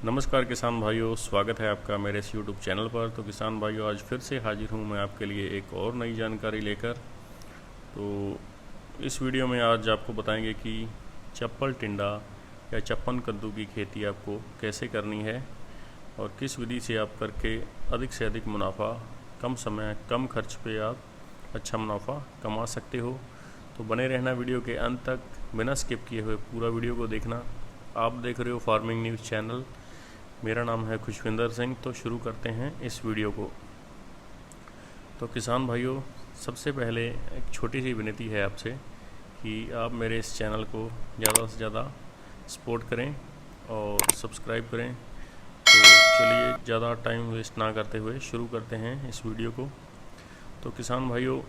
नमस्कार किसान भाइयों, स्वागत है आपका मेरे इस YouTube चैनल पर। तो किसान भाइयों, आज फिर से हाजिर हूँ मैं आपके लिए एक और नई जानकारी लेकर। तो इस वीडियो में आज आपको बताएंगे कि चप्पल टिंडा या चप्पन कद्दू की खेती आपको कैसे करनी है और किस विधि से आप करके अधिक से अधिक मुनाफा, कम समय कम खर्च पे आप अच्छा मुनाफा कमा सकते हो। तो बने रहना वीडियो के अंत तक, बिना स्किप किए हुए पूरा वीडियो को देखना। आप देख रहे हो फार्मिंग न्यूज़ चैनल। मेरा नाम है खुशविंदर सिंह। तो शुरू करते हैं इस वीडियो को। तो किसान भाइयों, सबसे पहले एक छोटी सी विनती है आपसे कि आप मेरे इस चैनल को ज़्यादा से ज़्यादा सपोर्ट करें और सब्सक्राइब करें। तो चलिए ज़्यादा टाइम वेस्ट ना करते हुए शुरू करते हैं इस वीडियो को। तो किसान भाइयों,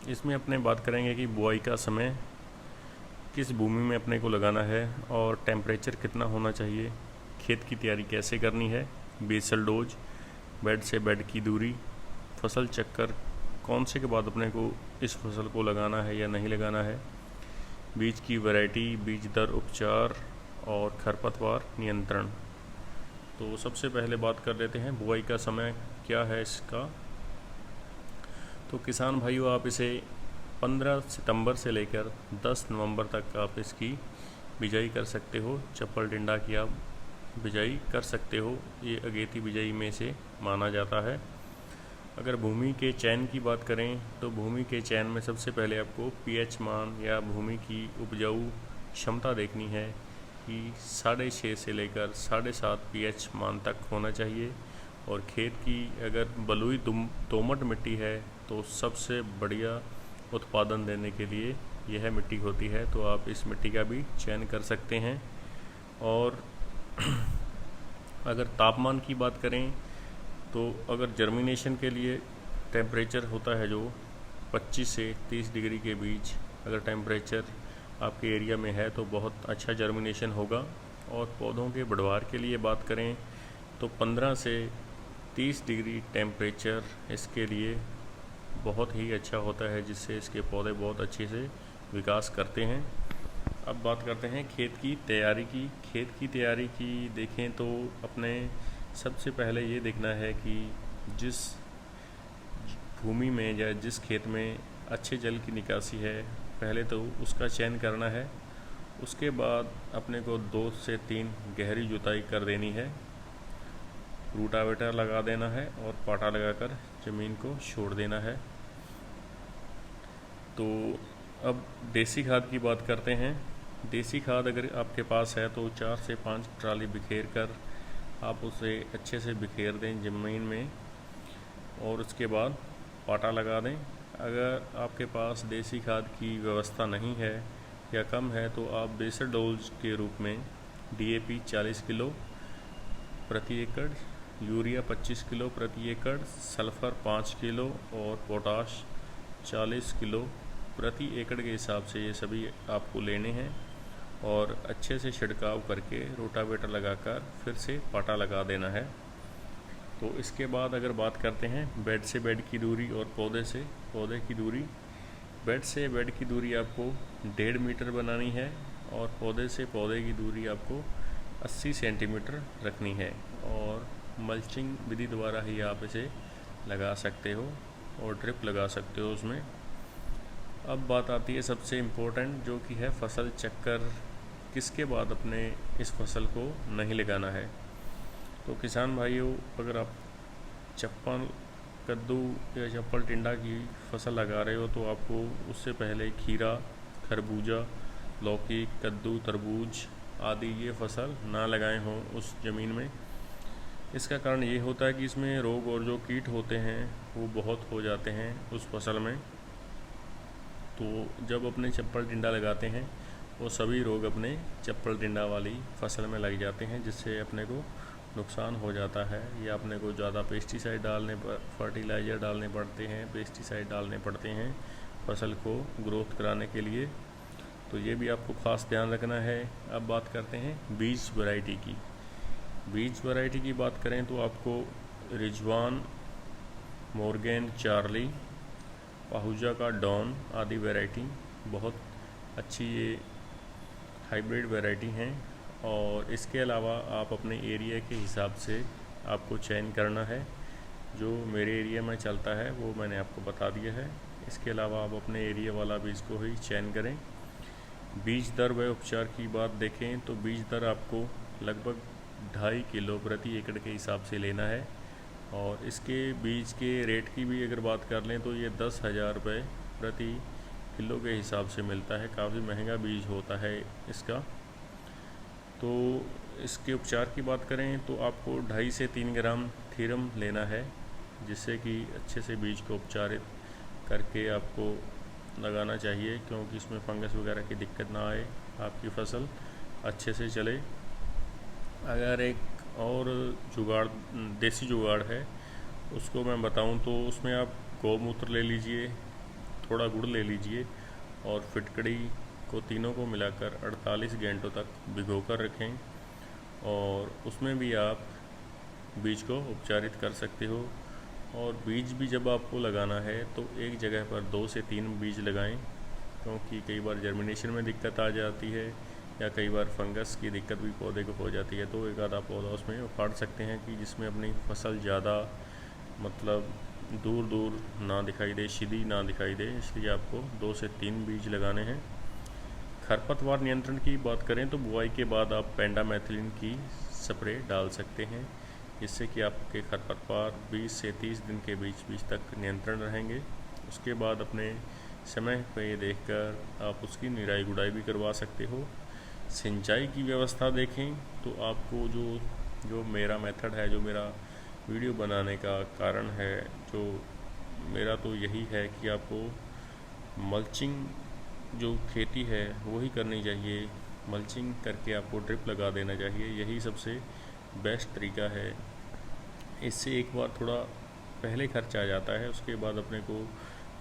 इसमें अपने बात करेंगे कि बुआई का समय किस भूमि में अपने को लगाना है और टेम्परेचर कितना होना चाहिए, खेत की तैयारी कैसे करनी है, बेसल डोज, बेड से बेड की दूरी, फसल चक्कर कौन से के बाद अपने को इस फसल को लगाना है या नहीं लगाना है, बीज की वैरायटी, बीज दर उपचार और खरपतवार नियंत्रण। तो सबसे पहले बात कर लेते हैं बुआई का समय क्या है इसका। तो किसान भाइयों, आप इसे 15 सितंबर से लेकर 10 नवंबर तक आप इसकी बिजाई कर सकते हो। चप्पल टिंडा की आप बिजाई कर सकते हो। ये अगेती बिजाई में से माना जाता है। अगर भूमि के चयन की बात करें तो भूमि के चयन में सबसे पहले आपको पीएच मान या भूमि की उपजाऊ क्षमता देखनी है कि 6.5 से लेकर 7.5 पीएच मान तक होना चाहिए। और खेत की अगर बलुई दोमट मिट्टी है तो सबसे बढ़िया उत्पादन देने के लिए यह मिट्टी होती है। तो आप इस मिट्टी का भी चयन कर सकते हैं। और अगर तापमान की बात करें तो अगर जर्मिनेशन के लिए टेम्परेचर होता है जो 25 से 30 डिग्री के बीच अगर टेम्परेचर आपके एरिया में है तो बहुत अच्छा जर्मिनेशन होगा। और पौधों के बढ़वार के लिए बात करें तो 15 से 30 डिग्री टेम्परेचर इसके लिए बहुत ही अच्छा होता है, जिससे इसके पौधे बहुत अच्छे से विकास करते हैं। अब बात करते हैं खेत की तैयारी की। खेत की तैयारी की देखें तो अपने सबसे पहले ये देखना है कि जिस भूमि में या जिस खेत में अच्छे जल की निकासी है, पहले तो उसका चयन करना है। उसके बाद अपने को 2 से 3 गहरी जुताई कर देनी है, रूटावेटर लगा देना है और पाटा लगाकर ज़मीन को छोड़ देना है। तो अब देसी खाद की बात करते हैं। देसी खाद अगर आपके पास है तो 4 से 5 ट्राली बिखेर कर आप उसे अच्छे से बिखेर दें ज़मीन में और उसके बाद पाटा लगा दें। अगर आपके पास देसी खाद की व्यवस्था नहीं है या कम है तो आप बेसल डोज के रूप में डीएपी 40 किलो प्रति एकड़, यूरिया 25 किलो प्रति एकड़, सल्फ़र 5 किलो और पोटाश 40 किलो प्रति एकड़ के हिसाब से ये सभी आपको लेने हैं और अच्छे से छिड़काव करके रोटावेटर लगाकर फिर से पाटा लगा देना है। तो इसके बाद अगर बात करते हैं बेड से बेड की दूरी और पौधे से पौधे की दूरी। बेड से बेड की दूरी आपको 1.5 मीटर बनानी है और पौधे से पौधे की दूरी आपको 80 सेंटीमीटर रखनी है। और मल्चिंग विधि द्वारा ही आप इसे लगा सकते हो और ड्रिप लगा सकते हो उसमें। अब बात आती है सबसे इम्पोर्टेंट, जो कि है फसल चक्कर, किसके बाद अपने इस फसल को नहीं लगाना है। तो किसान भाइयों, अगर आप चप्पल कद्दू या चप्पल टिंडा की फसल लगा रहे हो तो आपको उससे पहले खीरा, खरबूजा, लौकी, कद्दू, तरबूज आदि ये फसल ना लगाए हों उस ज़मीन में। इसका कारण ये होता है कि इसमें रोग और जो कीट होते हैं वो बहुत हो जाते हैं उस फसल में। तो जब अपने चप्पल टिंडा लगाते हैं वो सभी रोग अपने चप्पल टिंडा वाली फसल में लग जाते हैं, जिससे अपने को नुकसान हो जाता है या अपने को ज़्यादा पेस्टिसाइड डालने पर फर्टिलाइज़र डालने पड़ते हैं, पेस्टिसाइड डालने पड़ते हैं फसल को ग्रोथ कराने के लिए। तो ये भी आपको ख़ास ध्यान रखना है। अब बात करते हैं बीज वैरायटी की। बीज वैरायटी की बात करें तो आपको रिजवान, मोर्गेन, चार्ली, पाहुजा का डॉन आदि वैरायटी बहुत अच्छी ये हाइब्रिड वैरायटी हैं और इसके अलावा आप अपने एरिया के हिसाब से आपको चयन करना है। जो मेरे एरिया में चलता है वो मैंने आपको बता दिया है। इसके अलावा आप अपने एरिया वाला बीज को ही चयन करें। बीज दर व उपचार की बात देखें तो बीज दर आपको लगभग 2.5 किलो प्रति एकड़ के हिसाब से लेना है। और इसके बीज के रेट की भी अगर बात कर लें तो ये 10,000 रुपये प्रति किलो के हिसाब से मिलता है। काफ़ी महंगा बीज होता है इसका। तो इसके उपचार की बात करें तो आपको 2.5 से 3 ग्राम थीरम लेना है, जिससे कि अच्छे से बीज को उपचारित करके आपको लगाना चाहिए, क्योंकि इसमें फंगस वगैरह की दिक्कत ना आए, आपकी फसल अच्छे से चले। अगर एक और जुगाड़, देसी जुगाड़ है, उसको मैं बताऊं तो उसमें आप गौमूत्र ले लीजिए, थोड़ा गुड़ ले लीजिए और फिटकड़ी को तीनों को मिलाकर 48 घंटों तक भिगो कर रखें और उसमें भी आप बीज को उपचारित कर सकते हो। और बीज भी जब आपको लगाना है तो एक जगह पर 2 से 3 बीज लगाएं, क्योंकि कई बार जर्मिनेशन में दिक्कत आ जाती है या कई बार फंगस की दिक्कत भी पौधे को हो जाती है। तो एक आधा पौधा उसमें उखाड़ सकते हैं कि जिसमें अपनी फसल ज़्यादा मतलब दूर दूर ना दिखाई दे, सीधी ना दिखाई दे, इसलिए आपको 2 से 3 बीज लगाने हैं। खरपतवार नियंत्रण की बात करें तो बुआई के बाद आप पेंडामेथिलिन की स्प्रे डाल सकते हैं, जिससे कि आपके खरपतवार 20 से 30 दिन के बीच तक नियंत्रण रहेंगे। उसके बाद अपने समय पे देखकर आप उसकी निराई गुड़ाई भी करवा सकते हो। सिंचाई की व्यवस्था देखें तो आपको जो मेरा मेथड है, जो मेरा वीडियो बनाने का कारण है, जो मेरा तो यही है कि आपको मल्चिंग जो खेती है वही करनी चाहिए। मल्चिंग करके आपको ड्रिप लगा देना चाहिए, यही सबसे बेस्ट तरीका है। इससे एक बार थोड़ा पहले खर्च आ जाता है, उसके बाद अपने को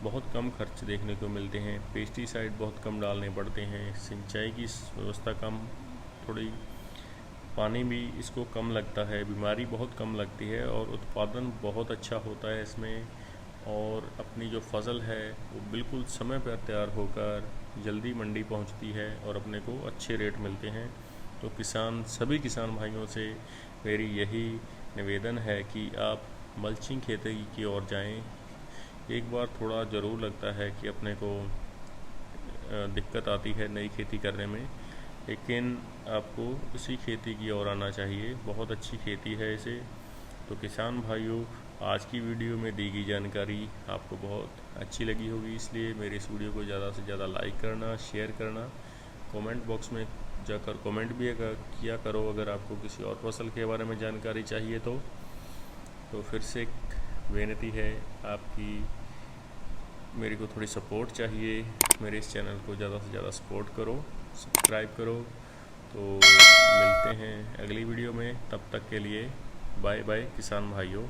बहुत कम खर्च देखने को मिलते हैं। पेस्टिसाइड बहुत कम डालने पड़ते हैं, सिंचाई की व्यवस्था कम, थोड़ी पानी भी इसको कम लगता है, बीमारी बहुत कम लगती है और उत्पादन बहुत अच्छा होता है इसमें। और अपनी जो फसल है वो बिल्कुल समय पर तैयार होकर जल्दी मंडी पहुंचती है और अपने को अच्छे रेट मिलते हैं। तो सभी किसान भाइयों से मेरी यही निवेदन है कि आप मल्चिंग खेती की ओर जाएं। एक बार थोड़ा ज़रूर लगता है कि अपने को दिक्कत आती है नई खेती करने में, लेकिन आपको इसी खेती की ओर आना चाहिए। बहुत अच्छी खेती है इसे। तो किसान भाइयों, आज की वीडियो में दी गई जानकारी आपको बहुत अच्छी लगी होगी, इसलिए मेरे इस वीडियो को ज़्यादा से ज़्यादा लाइक करना, शेयर करना, कमेंट बॉक्स में जाकर कमेंट भी किया करो अगर आपको किसी और फसल के बारे में जानकारी चाहिए तो फिर से एक विनती है आपकी, मेरे को थोड़ी सपोर्ट चाहिए। मेरे इस चैनल को ज़्यादा से ज़्यादा सपोर्ट करो, सब्सक्राइब करो। तो मिलते हैं अगली वीडियो में, तब तक के लिए बाय बाय किसान भाइयों।